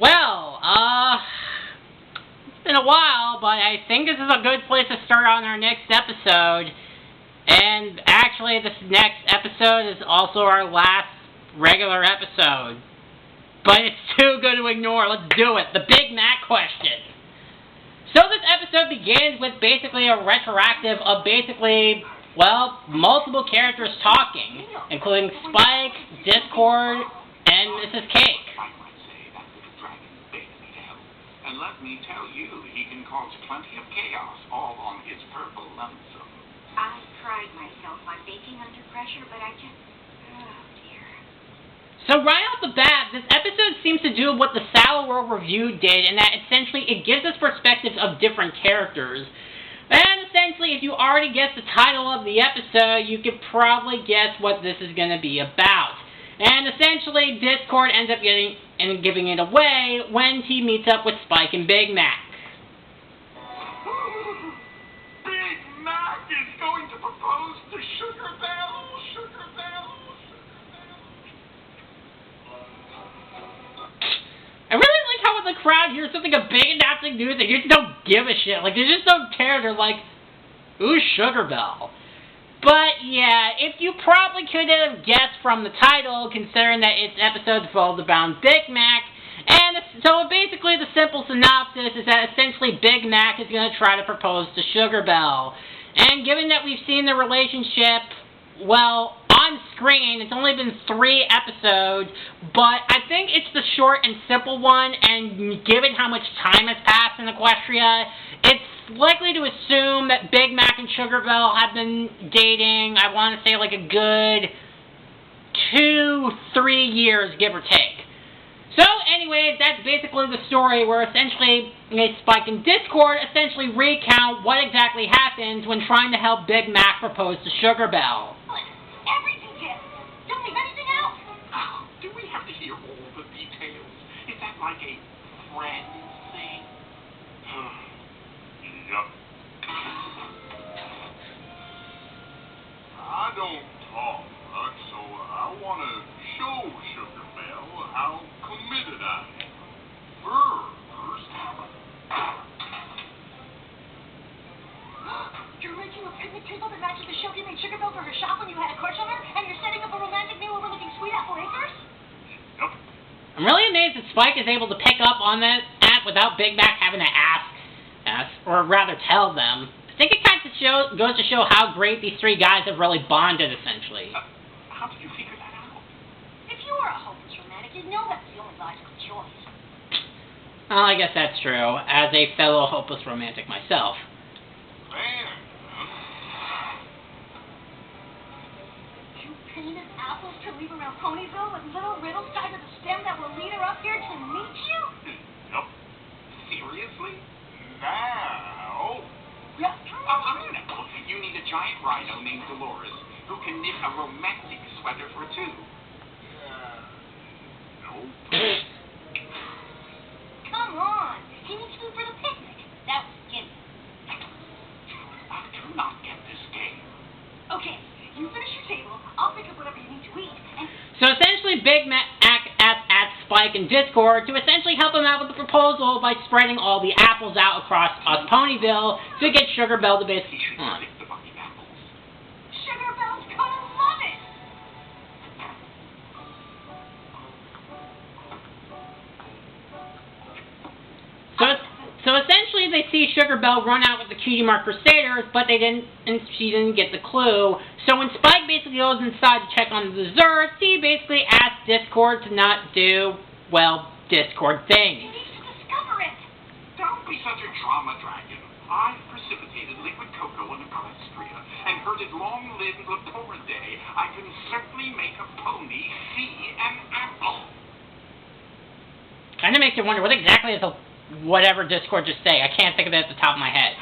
Well, it's been a while, but I think this is a good place to start on our next episode. And actually, this next episode is also our last regular episode. But it's too good to ignore. Let's do it. The Big Mac question. So this episode begins with basically a retroactive of multiple characters talking, including Spike, Discord, and Mrs. Cake. And let me tell you, he can cause plenty of chaos, all on his purple lonesome. I pride myself on baking under pressure, but oh dear. So right off the bat, this episode seems to do what the Salad World Review did, in that essentially it gives us perspectives of different characters. And essentially, if you already guessed the title of the episode, you could probably guess what this is going to be about. And essentially, Discord ends up giving it away when he meets up with Spike and Big Mac. Big Mac is going to propose to Sugar Belle. Sugar Belle. I really like how when the crowd hears something of big announcing news, they just don't give a shit. Like, they just don't care. They're like, ooh, Sugar Belle. But, yeah, if you probably could have guessed from the title, considering that its episode revolved around Big Mac, and so basically the simple synopsis is that essentially Big Mac is going to try to propose to Sugar Belle. And given that we've seen the relationship, well, on screen, it's only been 3 episodes, but I think it's the short and simple one, and given how much time has passed in Equestria, it's likely to assume that Big Mac and Sugar Belle have been dating, I want to say like a good 2-3 years, give or take. So, anyways, that's basically the story where essentially Spike and Discord essentially recount what exactly happens when trying to help Big Mac propose to Sugar Belle. Everything gets. Don't leave anything out. Oh, do we have to hear all the details? Is that like a friend thing? Yup. I don't talk much, so I want to show Sugar Belle how committed I am. First, You're making a picnic table that matches the shelf you made Sugar Belle for her shop when you had a crush on her, and you're setting up a romantic meal overlooking Sweet Apple Acres? Yup. I'm really amazed that Spike is able to pick up on that without Big Mac having to ask, or rather tell them. I think it kind of goes to show how great these 3 guys have really bonded, essentially. How did you figure that out? If you were a hopeless romantic, you'd know that's the only logical choice. Well, I guess that's true, as a fellow hopeless romantic myself. Fair. You painted apples to leave around Ponyville with little riddles tied to the stem that will lead her up here to meet you? Yup. Seriously? Now? Yep. You need a giant rhino named Dolores who can knit a romantic sweater for 2. No. Come on. He needs food for the picnic. That was gimme. I do not get this game. Okay, you finish your table. I'll pick up whatever you need to eat, and... So essentially, Big Mac at Spike and Discord to essentially help him out with the proposal by spreading all the apples out across Ponyville to get Sugar Belle to basically... He should stick the bucket apples. Sugar Belle's gonna love it! So essentially, they see Sugar Belle run out with the Cutie Mark Crusaders, but she didn't get the clue. So when Spike basically goes inside to check on the desserts, he basically asks Discord to not do, well, Discord things. He needs to discover it! Don't be such a drama dragon. I've precipitated liquid cocoa in Equestria and heard it long live Leporidae. I can certainly make a pony see an apple. Kind of makes you wonder what exactly is whatever Discord just say. I can't think of it at the top of my head.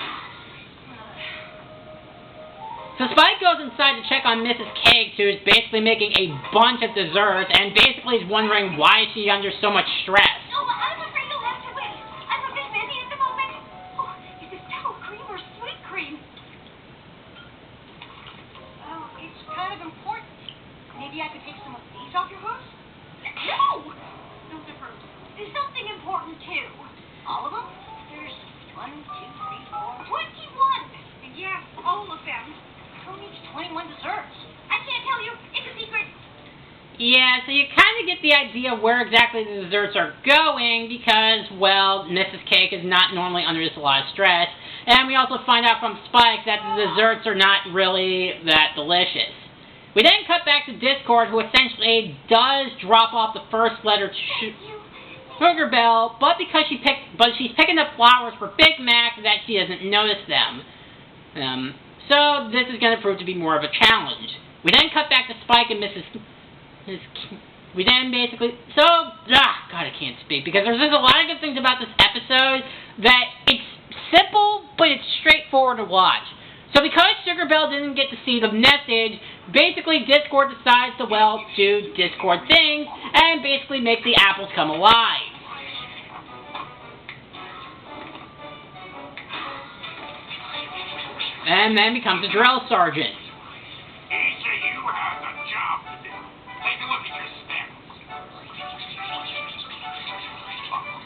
So Spike goes inside to check on Mrs. Cake, who is basically making a bunch of desserts, and basically is wondering why is she under so much stress. No, I'm afraid you'll have to wait. I'm a bit busy at the moment. Oh, is this sour cream or sweet cream? Oh, it's kind of important. Maybe I could take some of these off your hooves? No! Those are hers. Yeah, so you kind of get the idea where exactly the desserts are going because, well, Mrs. Cake is not normally under this a lot of stress. And we also find out from Spike that the desserts are not really that delicious. We then cut back to Discord, who essentially does drop off the first letter to Sugar Belle, but because she's picking up flowers for Big Mac, that she doesn't notice them. So this is going to prove to be more of a challenge. We then cut back to Spike and we then basically, God, I can't speak, because there's just a lot of good things about this episode that it's simple, but it's straightforward to watch. So because Sugar Belle didn't get to see the message, basically Discord decides to, well, do Discord things, and basically make the apples come alive. And then becomes a drill sergeant. Each of you has a job to do. Take a look at your stems.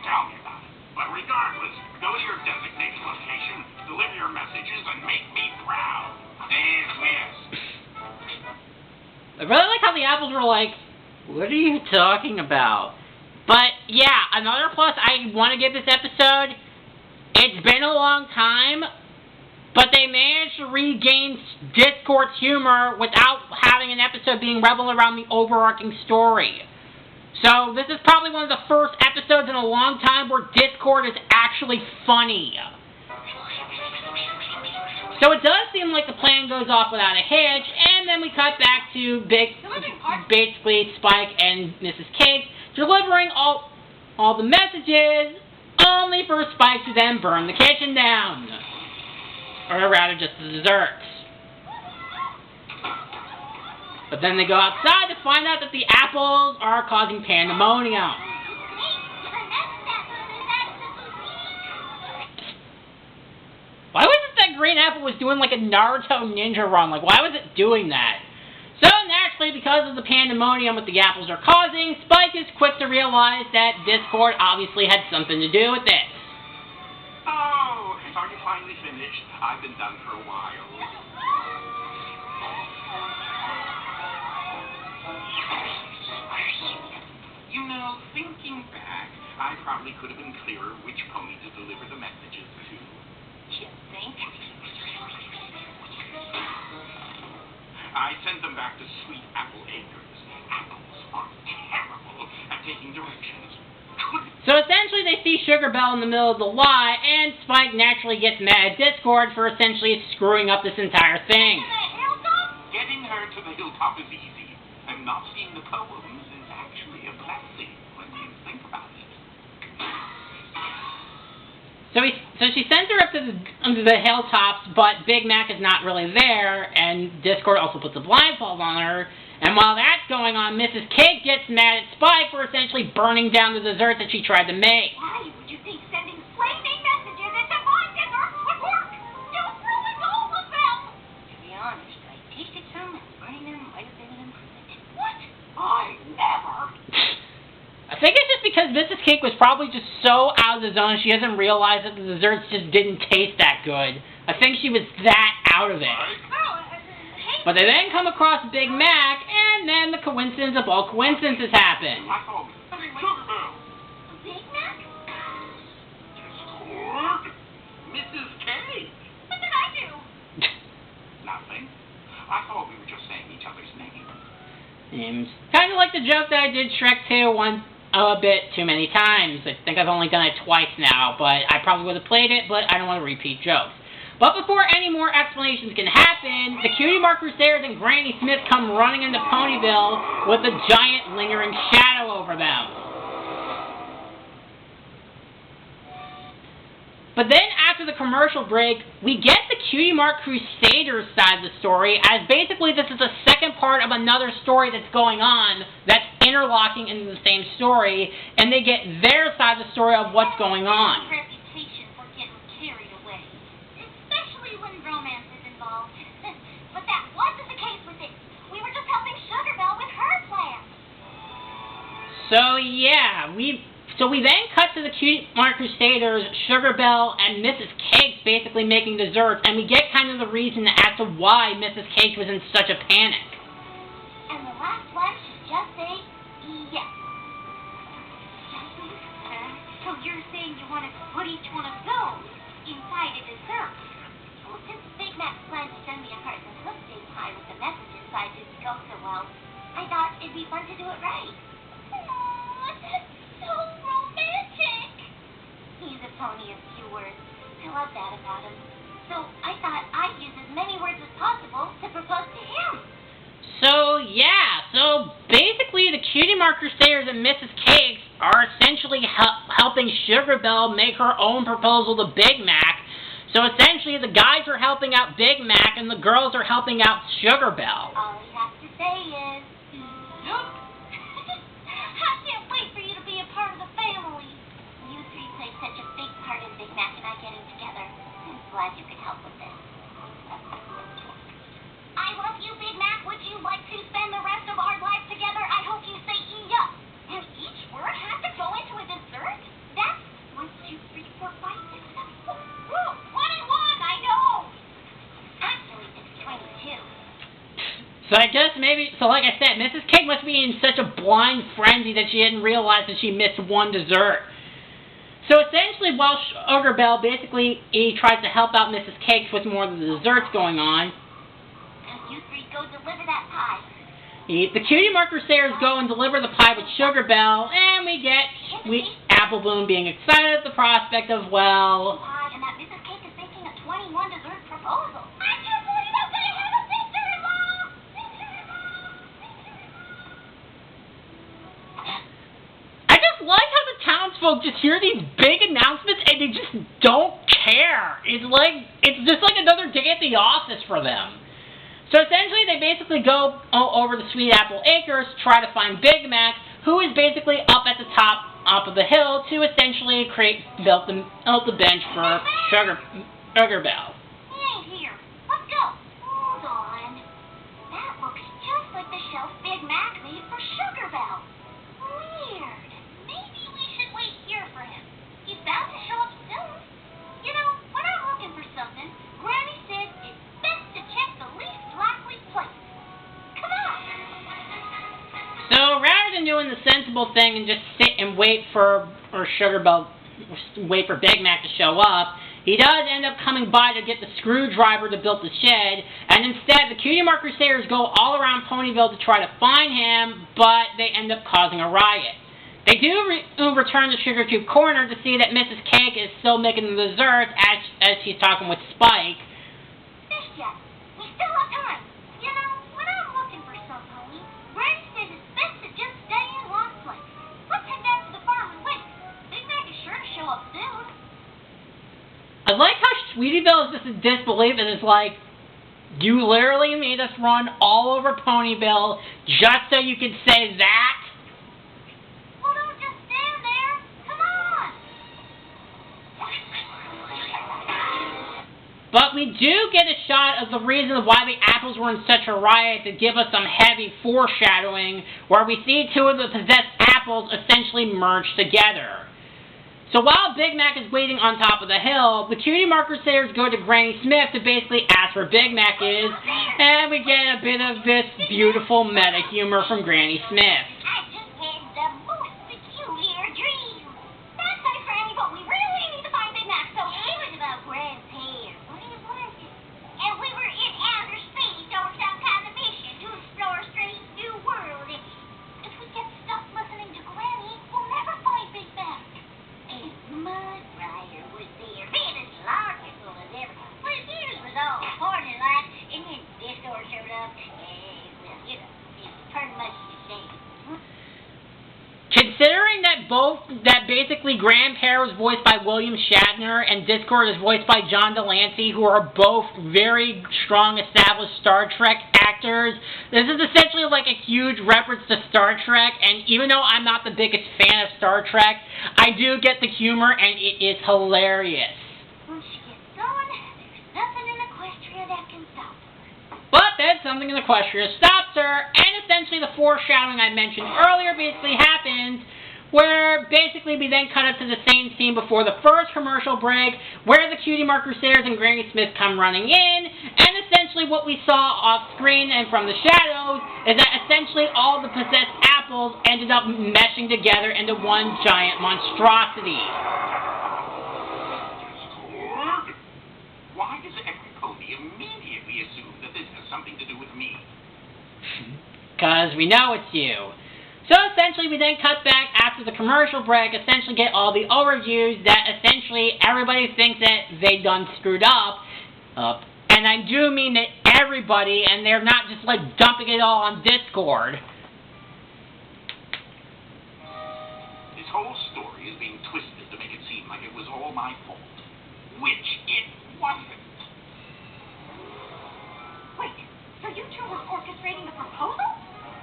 Tell me about it. But regardless, go to your designated location, deliver your messages, and make me proud. Dismissed. I really like how the apples were like, what are you talking about? But, yeah, another plus I want to give this episode, it's been a long time, but they managed to regain Discord's humor without having an episode being revolved around the overarching story. So this is probably one of the first episodes in a long time where Discord is actually funny. So it does seem like the plan goes off without a hitch, and then we cut back to basically Spike and Mrs. Cake delivering all the messages, only for Spike to then burn the kitchen down. Or rather, just the desserts. But then they go outside to find out that the apples are causing pandemonium. Why was it that green apple was doing like a Naruto ninja run? Like, why was it doing that? So naturally, because of the pandemonium that the apples are causing, Spike is quick to realize that Discord obviously had something to do with it. Oh, are you finally finished? I've been done for a while. You know, thinking back, I probably could have been clearer which pony to deliver the messages to. You think? I sent them back to Sweet Apple Acres. Apples are terrible at taking directions. So essentially they see Sugar Belle in the middle of the lot, and Spike naturally gets mad at Discord for essentially screwing up this entire thing. Getting her to the hilltop is easy, and not seeing the poems is actually a blessing when you think about it. So she sends her up to the hilltops, but Big Mac is not really there, and Discord also puts a blindfold on her. And while that's going on, Mrs. Cake gets mad at Spike for essentially burning down the dessert that she tried to make. Why would you think sending flaming messages into my desserts would work? You've ruined all of them! To be honest, I tasted some, and burning them might have been an improvement. What? I never! I think it's just because Mrs. Cake was probably just so out of the zone she doesn't realize that the desserts just didn't taste that good. I think she was that out of it. But they then come across Big Mac, and then the coincidence of all coincidences happen. I called Sugar Belle. Big Mac? Discord? Mrs. Cake. What did I do? Nothing. I thought we were just saying each other's names. Kind of like the joke that I did Shrek 2 a bit too many times. I think I've only done it twice now, but I probably would have played it, but I don't want to repeat jokes. But before any more explanations can happen, the Cutie Mark Crusaders and Granny Smith come running into Ponyville with a giant lingering shadow over them. But then after the commercial break, we get the Cutie Mark Crusaders side of the story, as basically this is the second part of another story that's going on that's interlocking into the same story, and they get their side of the story of what's going on. Reputation for getting carried away. Especially when romance is involved. But that wasn't the case with it. We were just helping Sugar Belle with her plans. So yeah, we then cut to the Cutie Mark Crusaders, Sugar Belle, and Mrs. Cake basically making desserts, and we get kind of the reason as to why Mrs. Cake was in such a panic. And the last one she just ate you're saying you want to put each one of those inside a dessert. Well, since Big Mac planned to send me a carton of Hook Day pie with the message inside didn't go so well, I thought it'd be fun to do it right. Aw, that's so romantic. He's a pony of few words. I love that about him. So I thought I'd use as many words as possible to propose to him. So, yeah. So, basically, the Cutie Mark Crusaders and Mrs. Cakes are essentially helping Sugar Belle make her own proposal to Big Mac. So, essentially, the guys are helping out Big Mac and the girls are helping out Sugar Belle. All he has to say is, yup. I can't wait for you to be a part of the family. You three play such a big part in Big Mac and I getting together. I'm glad you could help with this. I love you, Big Mac. Would you like to spend the rest of our lives together? I hope you say yup. And each word has to go into a dessert? That's 1, 2, 3, 4, 5, 6, 7. Woo! 21, I know! Actually, it's 22. So I guess maybe, so like I said, Mrs. Cake must be in such a blind frenzy that she didn't realize that she missed one dessert. So essentially, while Sugar Belle basically tries to help out Mrs. Cakes with more of the desserts going on, You three go deliver that pie. the Cutie Mark Crusaders go and deliver the pie with Sugar Belle, and we get Apple Bloom being excited at the prospect of, well, Pie, and that Mrs. Cake is making a 21 dessert proposal. I can't believe I'm going to have a sister-in-law! I just like how the townsfolk just hear these big announcements and they just don't care. It's just like another day at the office for them. So essentially, they basically go over the Sweet Apple Acres, try to find Big Mac, who is basically up at the top of the hill to essentially build the bench for Sugar Belle. He ain't here. Let's go. Hold on. That looks just like the shelf Big Mac made for Sugar Belle. Weird. Maybe we should wait here for him. He's bound to show up soon. You know, when I'm looking for something, Granny said it's best to check the least likely place. Come on. So rather than doing the sensible thing and just sit and wait for Big Mac to show up, he does end up coming by to get the screwdriver to build the shed, and instead the Cutie Mark Crusaders go all around Ponyville to try to find him, but they end up causing a riot. They do return to Sugar Cube Corner to see that Mrs. Cake is still making the desserts as she's talking with Spike. Fish yet. We still have time. You know, when I'm looking for some pony, Granny says it's best to just stay in one place. Let's head down to the farm and wait. Big Mac is sure to show up soon. I like how Sweetie Belle is just in disbelief and is like, you literally made us run all over Ponyville just so you could say that? Well, don't just stand there. Come on. But we do get a shot of the reason why the apples were in such a riot to give us some heavy foreshadowing, where we see two of the possessed apples essentially merge together. So while Big Mac is waiting on top of the hill, the Cutie Mark Crusaders go to Granny Smith to basically ask where Big Mac is, and we get a bit of this beautiful meta humor from Granny Smith. I just had the most peculiar dream. That's my Granny, but we really need to find Big Mac, so it was about Grand's hair. What was it? And we were in outer space on some kind of mission to explore a strange new world. If we get stuck listening to Granny, we'll never find Big Mac. And Mud Rider was there, being as logical as ever. But his ears was all horny like, and then this door showed up, and, well, you know, it's pretty much the same. Considering that basically Grandpere was voiced by William Shatner and Discord is voiced by John Delancey, who are both very strong established Star Trek actors, this is essentially like a huge reference to Star Trek, and even though I'm not the biggest fan of Star Trek, I do get the humor and it is hilarious. Once she gets going, there's nothing in Equestria that can stop her. But then something in Equestria stops her, and essentially the foreshadowing I mentioned earlier basically happens where basically we then cut up to the same scene before the first commercial break, where the Cutie Mark Crusaders and Granny Smith come running in, and essentially what we saw off screen and from the shadows is that essentially all the possessed apples ended up meshing together into one giant monstrosity. Discord? Why does every pony immediately assume that this has something to do with me? Because we know it's you. So essentially we then cut back after the commercial break, essentially get all the overviews that essentially everybody thinks that they done screwed up. And I do mean that everybody, and they're not just like dumping it all on Discord. This whole story is being twisted to make it seem like it was all my fault. Which it wasn't. Wait, so you two were orchestrating the proposal?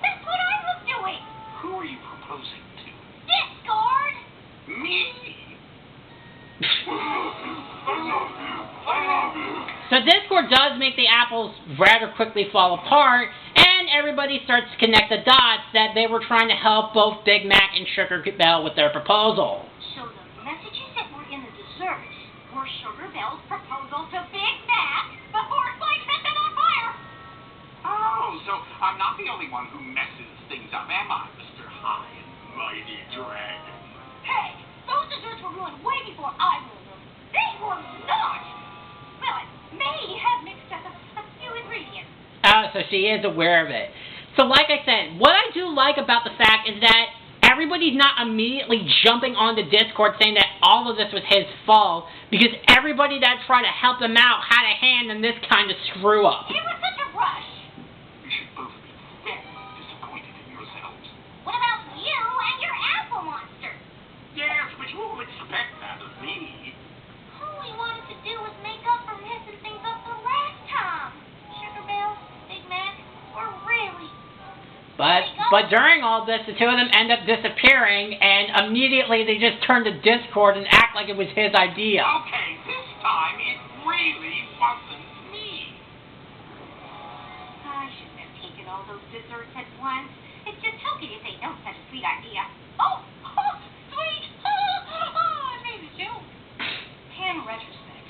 That's what I was doing! Who are you proposing to? Discord! Me? So Discord does make the apples rather quickly fall apart, and everybody starts to connect the dots that they were trying to help both Big Mac and Sugar Belle with their proposal. So the messages that were in the desserts were Sugar Belle's proposal to Big Mac before Spike set them on fire! Oh, so I'm not the only one who messes things up, am I, Mr. High and Mighty Dragon? Hey, those desserts were ruined way before I ruined them. They were not! Well, I may have mixed up a few ingredients. Oh, so she is aware of it. So like I said, what I do like about the fact is that everybody's not immediately jumping onto Discord saying that all of this was his fault, because everybody that tried to help him out had a hand in this kind of screw up. It was such a rush. You should both be very disappointed in yourselves. What about you and your apple monster? Yes, but you won't expect that of me. All we wanted to do was make up for messing things up the last time. Sugar Belle, Big Mac, we're really... But during all this, the two of them end up disappearing, and immediately they just turn to Discord and act like it was his idea. Okay, this time it really wasn't me. I shouldn't have taken all those desserts at once. It's just how could you say no to such a sweet idea? Oh, sweet! I made a joke. In retrospect,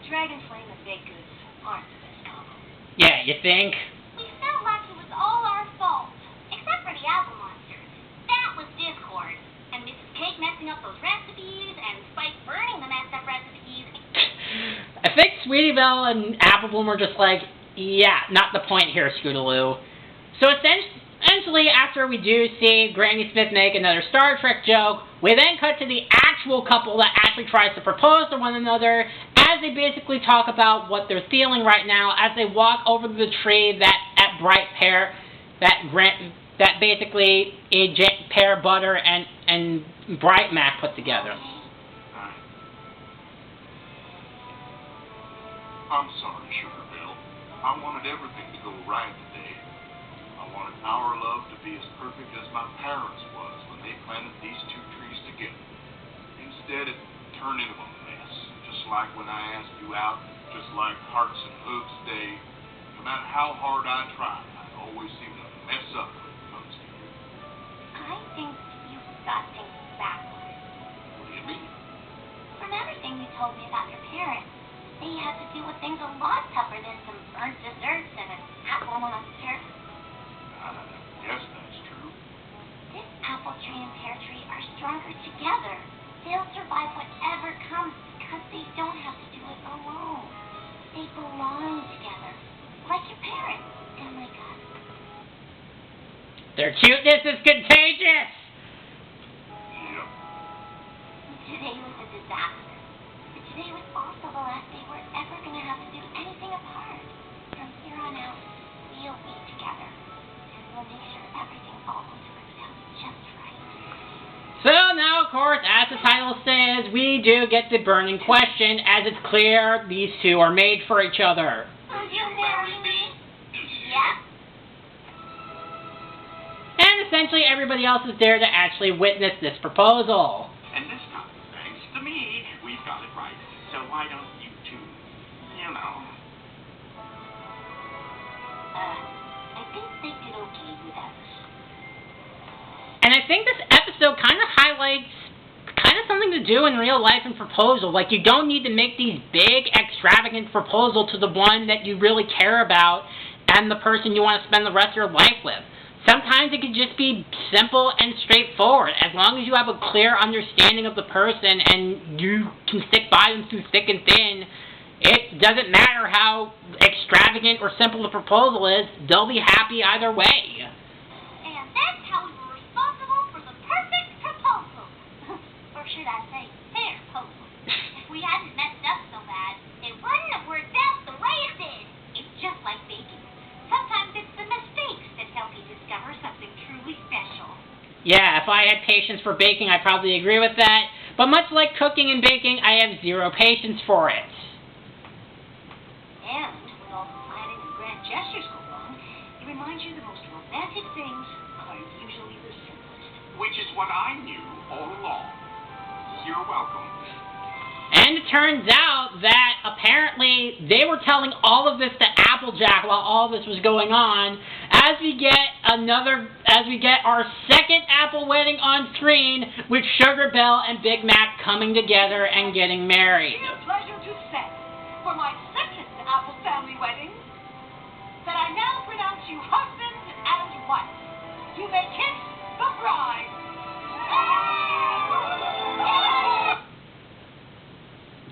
Dragon Flame and Baked Goods aren't the best combo. Yeah, you think? We felt like it was all our fault, except for the apple monster. That was Discord. And Mrs. Cake messing up those recipes, and Spike burning the messed up recipes. I think Sweetie Belle and Apple Bloom were just like, yeah, not the point here, Scootaloo. So essentially, after we do see Granny Smith make another Star Trek joke, we then cut to the actual couple that actually tries to propose to one another, as they basically talk about what they're feeling right now as they walk over the tree that at Bright Pear, that basically Pear Butter and Bright Mac put together. I'm sorry, Sugar Belle. I wanted everything to go right today. I wanted our love to be as perfect as my parents was when they planted these two trees together. Instead, it turned into a mess. Just like when I asked you out, just like Hearts and Hooves Day. No matter how hard I tried, I always seemed to mess up when it comes to you. I think you've got things backwards. What do you mean? From everything you told me about your parents, they had to deal with things a lot tougher than some burnt desserts and an apple monster. I guess that's true. This apple tree and pear tree are stronger together. They'll survive whatever comes because they don't have to do it alone. They belong together, like your parents and like us. Their cuteness is contagious! Yep. Today was a disaster. But today was also the last day we're ever going to have to do anything apart. From here on out, we'll be together. And we'll make sure everything always works out just right. So now, of course, as the title says, we do get the burning question, as it's clear these two are made for each other. Will you marry me? Yes. And essentially everybody else is there to actually witness this proposal. And this time, thanks to me, we've got it right. So why don't you two, you know... I think they did okay without us. And I think this episode kind of highlights kind of something to do in real life and proposal. Like, you don't need to make these big, extravagant proposals to the one that you really care about and the person you want to spend the rest of your life with. Sometimes it can just be simple and straightforward. As long as you have a clear understanding of the person and you can stick by them through thick and thin, it doesn't matter how extravagant or simple the proposal is, they'll be happy either way. And that's how we were responsible for the perfect proposal. Or should I say, fair proposal. If we hadn't messed up so bad, it wouldn't have worked out the way it did. It's just like baking. Sometimes it's the mistakes that help you discover something truly special. Yeah, if I had patience for baking, I'd probably agree with that. But much like cooking and baking, I have zero patience for it. And when all the planning and grand gestures go wrong, it reminds you the most romantic things are usually the simplest. Which is what I knew all along. You're welcome. And it turns out that apparently they were telling all of this to Applejack while all this was going on. As we get our second Apple wedding on screen with Sugar Belle and Big Mac coming together and getting married. It's a pleasure to say, for my second Apple family wedding, that I now pronounce you husband and wife. You may kiss the bride.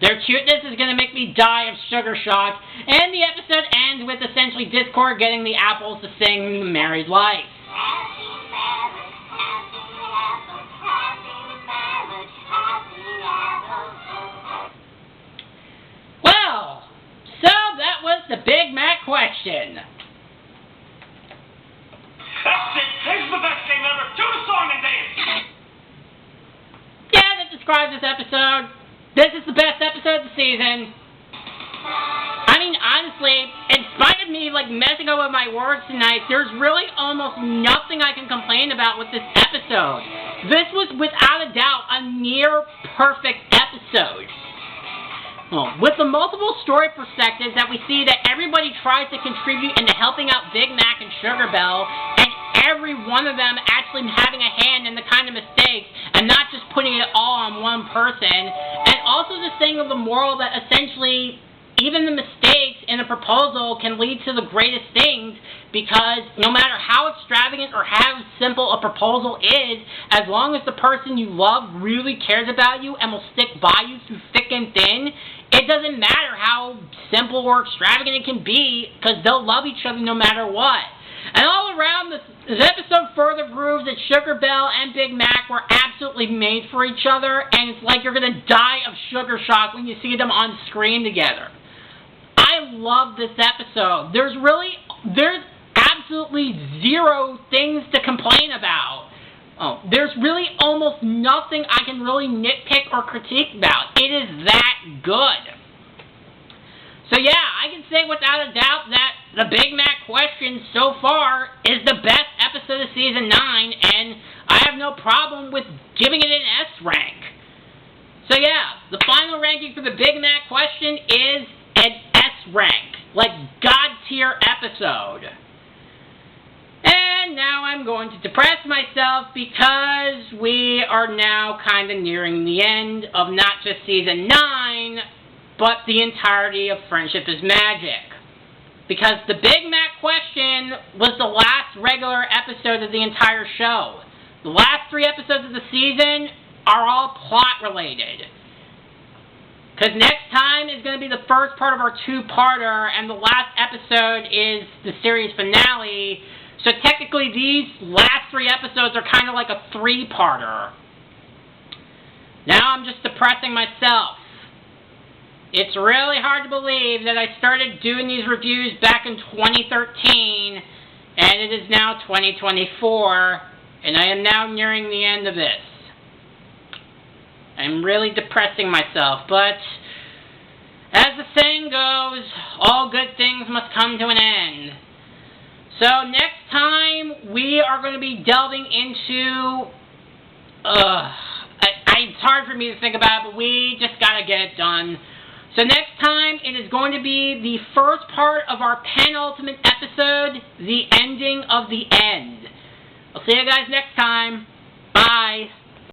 Their cuteness is going to make me die of sugar shock, and the episode ends with essentially Discord getting the apples to sing the married life. Happy marriage, happy apples, happy marriage, happy apples. Well, so that was the Big Mac question. That's it. This is the best game ever. Do the song and dance. Yeah, that describes this episode. This is the best episode of the season. I mean, honestly, in spite of me, messing up with my words tonight, there's really almost nothing I can complain about with this episode. This was, without a doubt, a near-perfect episode. Well, with the multiple story perspectives that we see that everybody tries to contribute into helping out Big Mac and Sugar Belle, and every one of them actually having a hand in the kind of mistakes, and not just putting it all on one person, and also the thing of the moral that essentially even the mistakes in a proposal can lead to the greatest things, because no matter how extravagant or how simple a proposal is, as long as the person you love really cares about you and will stick by you through thick and thin, it doesn't matter how simple or extravagant it can be, because they'll love each other no matter what. And all around, this episode further proves that Sugar Belle and Big Mac were absolutely made for each other, and it's like you're going to die of sugar shock when you see them on screen together. I love this episode. There's absolutely zero things to complain about. There's really almost nothing I can really nitpick or critique about. It is that good. So yeah, I can say without a doubt that the Big Mac question so far is the best episode of Season 9, and I have no problem with giving it an S rank. So yeah, the final ranking for the Big Mac question is an S rank, like God tier episode. And now I'm going to depress myself because we are now kind of nearing the end of not just Season 9, but the entirety of Friendship is Magic. Because the Big Mac question was the last regular episode of the entire show. The last 3 episodes of the season are all plot related. Because next time is going to be the first part of our 2-parter, and the last episode is the series finale. So technically these last 3 episodes are kind of like a 3-parter. Now I'm just depressing myself. It's really hard to believe that I started doing these reviews back in 2013, and it is now 2024, and I am now nearing the end of this. I'm really depressing myself, but as the saying goes, all good things must come to an end. So next time we are going to be delving into, it's hard for me to think about it, but we just gotta get it done. So next time, it is going to be the first part of our penultimate episode, the ending of the end. I'll see you guys next time. Bye.